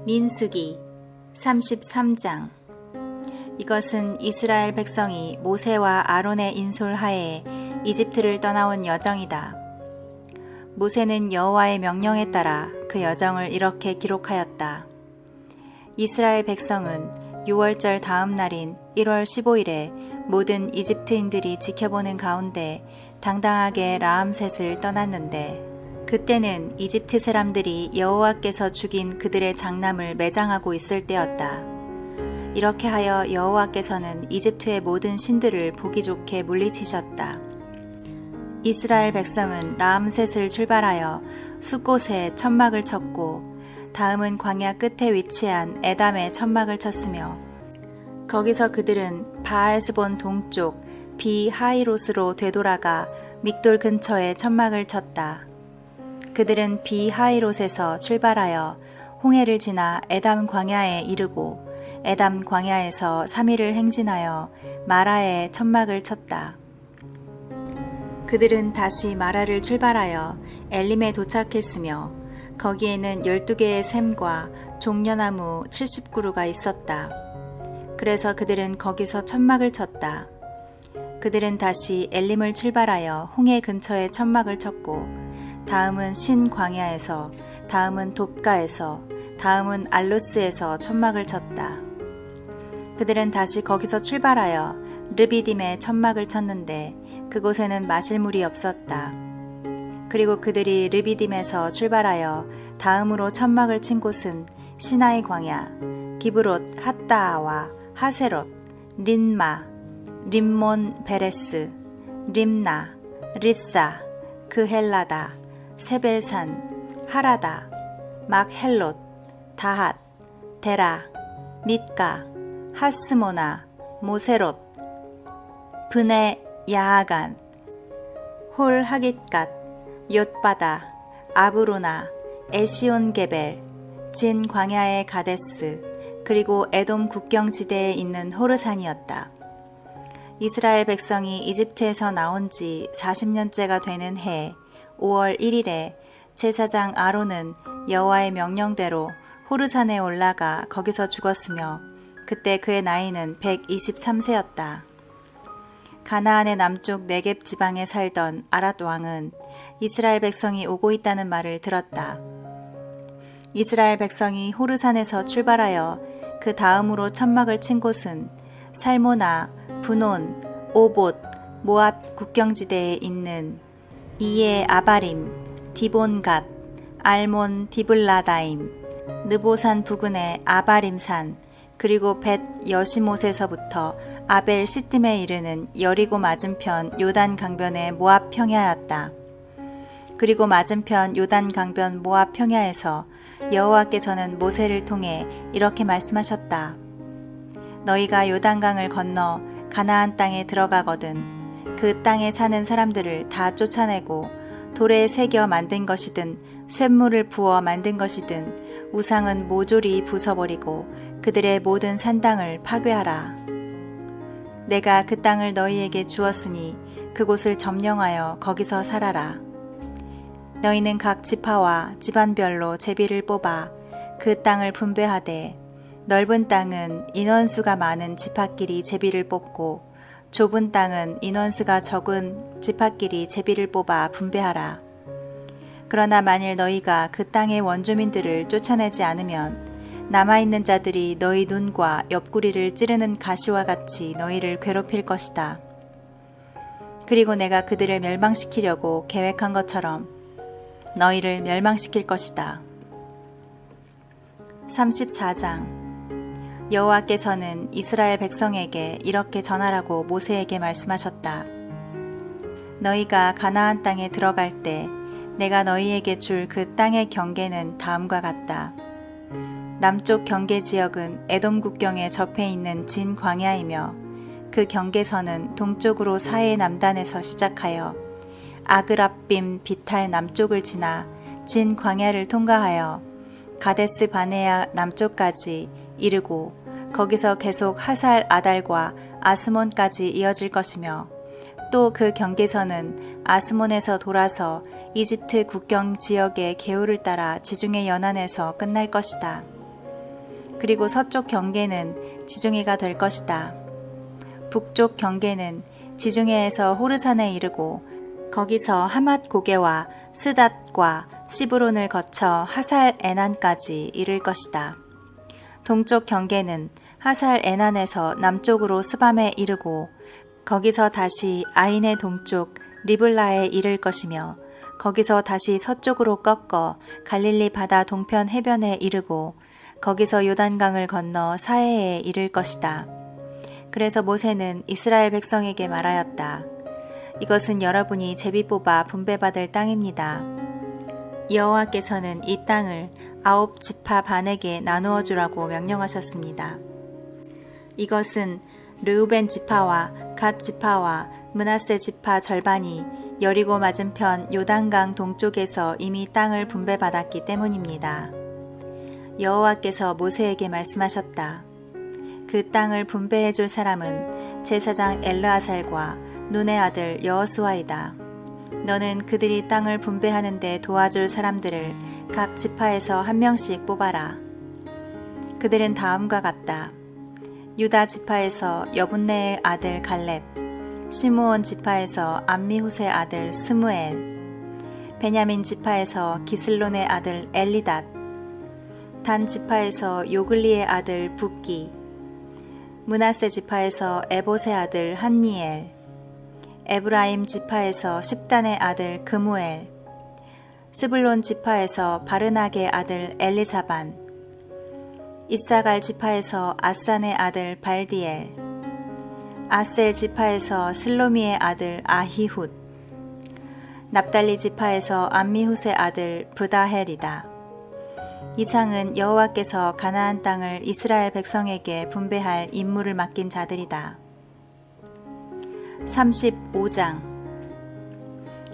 민수기 33장. 이것은 이스라엘 백성이 모세와 아론의 인솔하에 이집트를 떠나온 여정이다. 모세는 여호와의 명령에 따라 그 여정을 이렇게 기록하였다. 이스라엘 백성은 6월절 다음 날인 1월 15일에 모든 이집트인들이 지켜보는 가운데 당당하게 라암셋을 떠났는데, 그때는 이집트 사람들이 여호와께서 죽인 그들의 장남을 매장하고 있을 때였다. 이렇게 하여 여호와께서는 이집트의 모든 신들을 보기 좋게 물리치셨다. 이스라엘 백성은 라암셋을 출발하여 숫곳에 천막을 쳤고, 다음은 광야 끝에 위치한 에담에 천막을 쳤으며, 거기서 그들은 바알스본 동쪽 비하이롯으로 되돌아가 믹돌 근처에 천막을 쳤다. 그들은 비하이롯에서 출발하여 홍해를 지나 에담 광야에 이르고, 에담 광야에서 3일을 행진하여 마라에 천막을 쳤다. 그들은 다시 마라를 출발하여 엘림에 도착했으며, 거기에는 12개의 샘과 종려나무 70그루가 있었다. 그래서 그들은 거기서 천막을 쳤다. 그들은 다시 엘림을 출발하여 홍해 근처에 천막을 쳤고, 다음은 신광야에서, 다음은 돕가에서, 다음은 알루스에서 천막을 쳤다. 그들은 다시 거기서 출발하여 르비딤에 천막을 쳤는데 그곳에는 마실 물이 없었다. 그리고 그들이 르비딤에서 출발하여 다음으로 천막을 친 곳은 시나이 광야, 기브롯 핫다아와 하세롯, 린마, 림몬 베레스, 림나, 리사, 그헬라다, 세벨산, 하라다, 막헬롯, 다핫, 데라, mit가, 하스모나, 모세롯, 브네 야하간, 홀 하깃갓, 옅바다, 아브로나, 에시온게벨, 진 광야의 가데스, 그리고 에돔 국경지대에 있는 호르산이었다. 이스라엘 백성이 이집트에서 나온 지 40년째가 되는 해 5월 1일에 제사장 아론은 여호와의 명령대로 호르산에 올라가 거기서 죽었으며, 그때 그의 나이는 123세였다. 가나안의 남쪽 네겝 지방에 살던 아랏 왕은 이스라엘 백성이 오고 있다는 말을 들었다. 이스라엘 백성이 호르산에서 출발하여 그 다음으로 천막을 친 곳은 살모나, 분온, 오봇, 모압 국경지대에 있는 이에 아바림, 디본갓, 알몬 디블라다임, 느보산 부근의 아바림산, 그리고 벳 여시못에서부터 아벨 시뜸에 이르는 여리고 맞은편 요단 강변의 모압 평야였다. 그리고 맞은편 요단 강변 모압 평야에서 여호와께서는 모세를 통해 이렇게 말씀하셨다. 너희가 요단강을 건너 가나안 땅에 들어가거든 그 땅에 사는 사람들을 다 쫓아내고, 돌에 새겨 만든 것이든 쇳물을 부어 만든 것이든 우상은 모조리 부숴버리고 그들의 모든 산당을 파괴하라. 내가 그 땅을 너희에게 주었으니 그곳을 점령하여 거기서 살아라. 너희는 각 지파와 집안별로 제비를 뽑아 그 땅을 분배하되, 넓은 땅은 인원수가 많은 지파끼리 제비를 뽑고, 좁은 땅은 인원수가 적은 지파끼리 제비를 뽑아 분배하라. 그러나 만일 너희가 그 땅의 원주민들을 쫓아내지 않으면 남아있는 자들이 너희 눈과 옆구리를 찌르는 가시와 같이 너희를 괴롭힐 것이다. 그리고 내가 그들을 멸망시키려고 계획한 것처럼 너희를 멸망시킬 것이다. 34장. 여호와께서는 이스라엘 백성에게 이렇게 전하라고 모세에게 말씀하셨다. 너희가 가나안 땅에 들어갈 때 내가 너희에게 줄 그 땅의 경계는 다음과 같다. 남쪽 경계 지역은 에돔 국경에 접해 있는 진 광야이며, 그 경계선은 동쪽으로 사해 남단에서 시작하여 아그랍빔 비탈 남쪽을 지나 진 광야를 통과하여 가데스 바네아 남쪽까지 이르고, 거기서 계속 하살 아달과 아스몬까지 이어질 것이며, 또 그 경계선은 아스몬에서 돌아서 이집트 국경 지역의 계우를 따라 지중해 연안에서 끝날 것이다. 그리고 서쪽 경계는 지중해가 될 것이다. 북쪽 경계는 지중해에서 호르산에 이르고 거기서 하맛 고개와 스닷과 시브론을 거쳐 하살 에난까지 이를 것이다. 동쪽 경계는 하살 에난에서 남쪽으로 스밤에 이르고 거기서 다시 아인의 동쪽 리블라에 이를 것이며 거기서 다시 서쪽으로 꺾어 갈릴리 바다 동편 해변에 이르고 거기서 요단강을 건너 사해에 이를 것이다. 그래서 모세는 이스라엘 백성에게 말하였다. 이것은 여러분이 제비 뽑아 분배받을 땅입니다. 여호와께서는 이 땅을 9지파 반에게 나누어 주라고 명령하셨습니다. 이것은 르우벤 지파와 갓 지파와 므낫세 지파 절반이 여리고 맞은편 요단강 동쪽에서 이미 땅을 분배받았기 때문입니다. 여호와께서 모세에게 말씀하셨다. 그 땅을 분배해 줄 사람은 제사장 엘르아살과 눈의 아들 여호수아이다. 너는 그들이 땅을 분배하는 데 도와줄 사람들을 각 지파에서 한 명씩 뽑아라. 그들은 다음과 같다. 유다 지파에서 여분네의 아들 갈렙, 시므온 지파에서 암미후스의 아들 스무엘, 베냐민 지파에서 기슬론의 아들 엘리닷, 단 지파에서 요글리의 아들 붓기, 므낫세 지파에서 에봇의 아들 한니엘, 에브라임 지파에서 십단의 아들 그무엘, 스불론 지파에서 바르낙의 아들 엘리사반, 이사갈 지파에서 아산의 아들 발디엘, 아셀 지파에서 슬로미의 아들 아히훗, 납달리 지파에서 암미훗의 아들 브다헬이다. 이상은 여호와께서 가나안 땅을 이스라엘 백성에게 분배할 임무를 맡긴 자들이다. 35장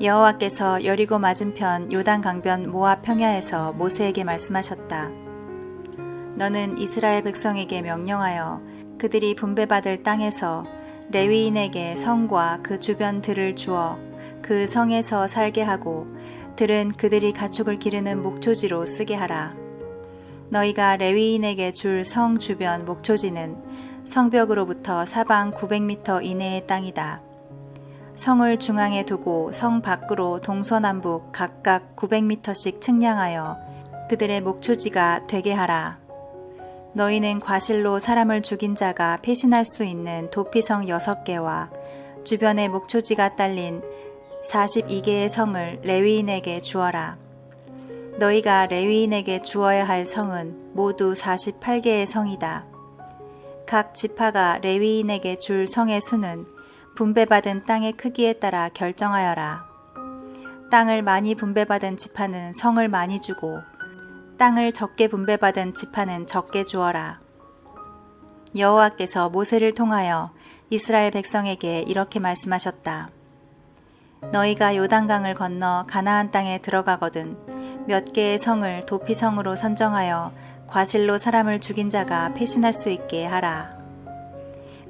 여호와께서 여리고 맞은편 요단 강변 모압 평야에서 모세에게 말씀하셨다. 너는 이스라엘 백성에게 명령하여 그들이 분배받을 땅에서 레위인에게 성과 그 주변 들을 주어 그 성에서 살게 하고 들은 그들이 가축을 기르는 목초지로 쓰게 하라. 너희가 레위인에게 줄 성 주변 목초지는 성벽으로부터 사방 900m 이내의 땅이다. 성을 중앙에 두고 성 밖으로 동서남북 각각 900m씩 측량하여 그들의 목초지가 되게 하라. 너희는 과실로 사람을 죽인 자가 패신할 수 있는 도피성 6개와 주변에 목초지가 딸린 42개의 성을 레위인에게 주어라. 너희가 레위인에게 주어야 할 성은 모두 48개의 성이다. 각 지파가 레위인에게 줄 성의 수는 분배받은 땅의 크기에 따라 결정하여라. 땅을 많이 분배받은 지파는 성을 많이 주고 땅을 적게 분배받은 지파는 적게 주어라. 여호와께서 모세를 통하여 이스라엘 백성에게 이렇게 말씀하셨다. 너희가 요단강을 건너 가나안 땅에 들어가거든 몇 개의 성을 도피성으로 선정하여 과실로 사람을 죽인 자가 패신할 수 있게 하라.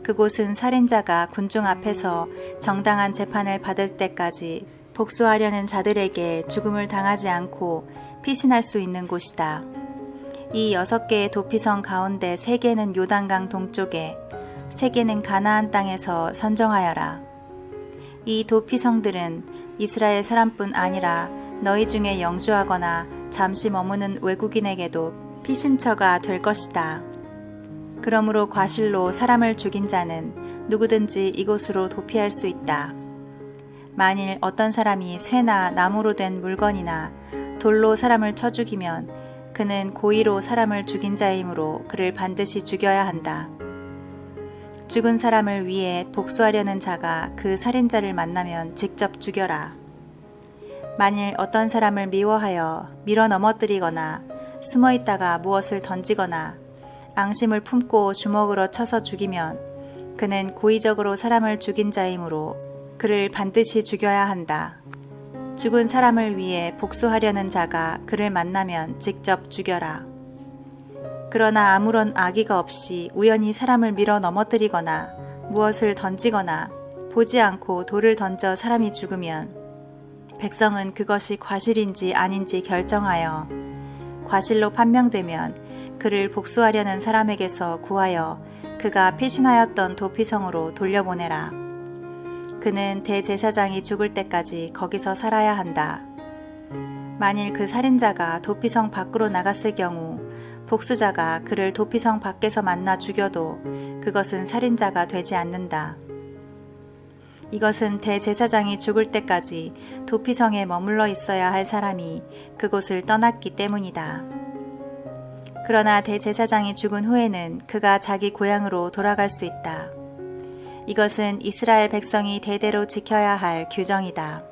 그곳은 살인자가 군중 앞에서 정당한 재판을 받을 때까지 복수하려는 자들에게 죽음을 당하지 않고 피신할 수 있는 곳이다. 이 6개의 도피성 가운데 3개는 요단강 동쪽에 3개는 가나안 땅에서 선정하여라. 이 도피성들은 이스라엘 사람뿐 아니라 너희 중에 영주하거나 잠시 머무는 외국인에게도 피신처가 될 것이다. 그러므로 과실로 사람을 죽인 자는 누구든지 이곳으로 도피할 수 있다. 만일 어떤 사람이 쇠나 나무로 된 물건이나 돌로 사람을 쳐 죽이면 그는 고의로 사람을 죽인 자이므로 그를 반드시 죽여야 한다. 죽은 사람을 위해 복수하려는 자가 그 살인자를 만나면 직접 죽여라. 만일 어떤 사람을 미워하여 밀어 넘어뜨리거나 숨어 있다가 무엇을 던지거나 앙심을 품고 주먹으로 쳐서 죽이면 그는 고의적으로 사람을 죽인 자이므로 그를 반드시 죽여야 한다. 죽은 사람을 위해 복수하려는 자가 그를 만나면 직접 죽여라. 그러나 아무런 악의가 없이 우연히 사람을 밀어 넘어뜨리거나 무엇을 던지거나 보지 않고 돌을 던져 사람이 죽으면 백성은 그것이 과실인지 아닌지 결정하여 과실로 판명되면 그를 복수하려는 사람에게서 구하여 그가 피신하였던 도피성으로 돌려보내라. 그는 대제사장이 죽을 때까지 거기서 살아야 한다. 만일 그 살인자가 도피성 밖으로 나갔을 경우 복수자가 그를 도피성 밖에서 만나 죽여도 그것은 살인자가 되지 않는다. 이것은 대제사장이 죽을 때까지 도피성에 머물러 있어야 할 사람이 그곳을 떠났기 때문이다. 그러나 대제사장이 죽은 후에는 그가 자기 고향으로 돌아갈 수 있다. 이것은 이스라엘 백성이 대대로 지켜야 할 규정이다.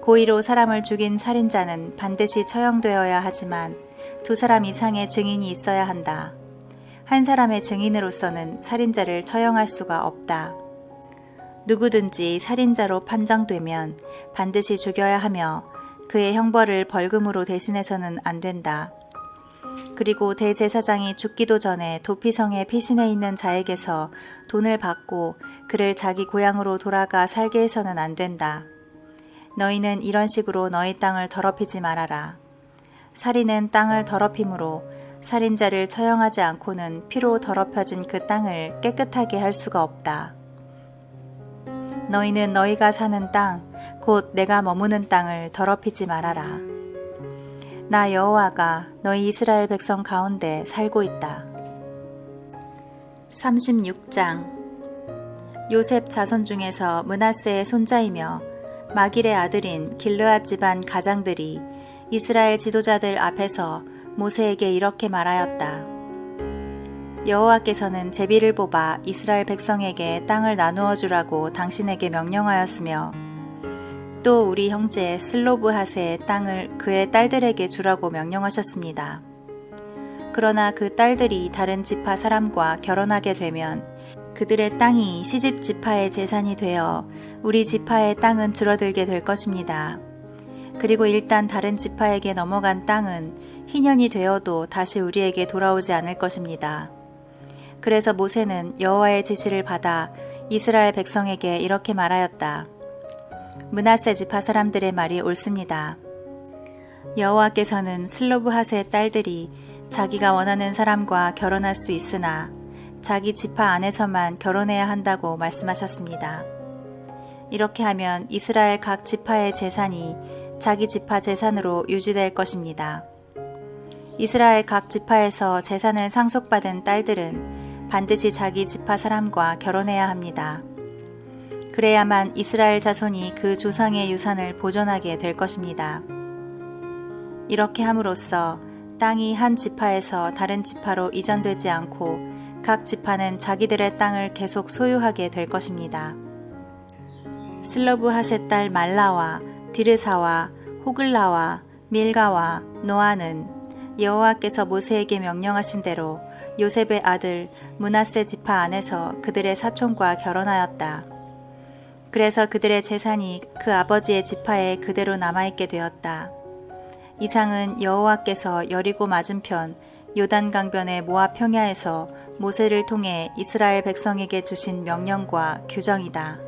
고의로 사람을 죽인 살인자는 반드시 처형되어야 하지만 2사람 이상의 증인이 있어야 한다. 한 사람의 증인으로서는 살인자를 처형할 수가 없다. 누구든지 살인자로 판정되면 반드시 죽여야 하며 그의 형벌을 벌금으로 대신해서는 안 된다. 그리고 대제사장이 죽기도 전에 도피성에 피신해 있는 자에게서 돈을 받고 그를 자기 고향으로 돌아가 살게 해서는 안 된다. 너희는 이런 식으로 너희 땅을 더럽히지 말아라. 살인은 땅을 더럽힘으로 살인자를 처형하지 않고는 피로 더럽혀진 그 땅을 깨끗하게 할 수가 없다. 너희는 너희가 사는 땅, 곧 내가 머무는 땅을 더럽히지 말아라. 나 여호와가 너희 이스라엘 백성 가운데 살고 있다. 36장. 요셉 자손 중에서 므낫세의 손자이며 마길의 아들인 길르앗 집안 가장들이 이스라엘 지도자들 앞에서 모세에게 이렇게 말하였다. 여호와께서는 제비를 뽑아 이스라엘 백성에게 땅을 나누어 주라고 당신에게 명령하였으며 또 우리 형제 슬로브핫의 땅을 그의 딸들에게 주라고 명령하셨습니다. 그러나 그 딸들이 다른 지파 사람과 결혼하게 되면 그들의 땅이 시집 지파의 재산이 되어 우리 지파의 땅은 줄어들게 될 것입니다. 그리고 일단 다른 지파에게 넘어간 땅은 희년이 되어도 다시 우리에게 돌아오지 않을 것입니다. 그래서 모세는 여호와의 지시를 받아 이스라엘 백성에게 이렇게 말하였다. 므낫세 지파 사람들의 말이 옳습니다. 여호와께서는 슬로브핫의 딸들이 자기가 원하는 사람과 결혼할 수 있으나 자기 지파 안에서만 결혼해야 한다고 말씀하셨습니다. 이렇게 하면 이스라엘 각 지파의 재산이 자기 지파 재산으로 유지될 것입니다. 이스라엘 각 지파에서 재산을 상속받은 딸들은 반드시 자기 지파 사람과 결혼해야 합니다. 그래야만 이스라엘 자손이 그 조상의 유산을 보존하게 될 것입니다. 이렇게 함으로써 땅이 한 지파에서 다른 지파로 이전되지 않고 각 지파는 자기들의 땅을 계속 소유하게 될 것입니다. 슬로브핫의 딸 말라와 디르사와 호글라와 밀가와 노아는 여호와께서 모세에게 명령하신 대로 요셉의 아들 므낫세 지파 안에서 그들의 사촌과 결혼하였다. 그래서 그들의 재산이 그 아버지의 지파에 그대로 남아있게 되었다. 이상은 여호와께서 여리고 맞은편 요단 강변의 모압 평야에서 모세를 통해 이스라엘 백성에게 주신 명령과 규정이다.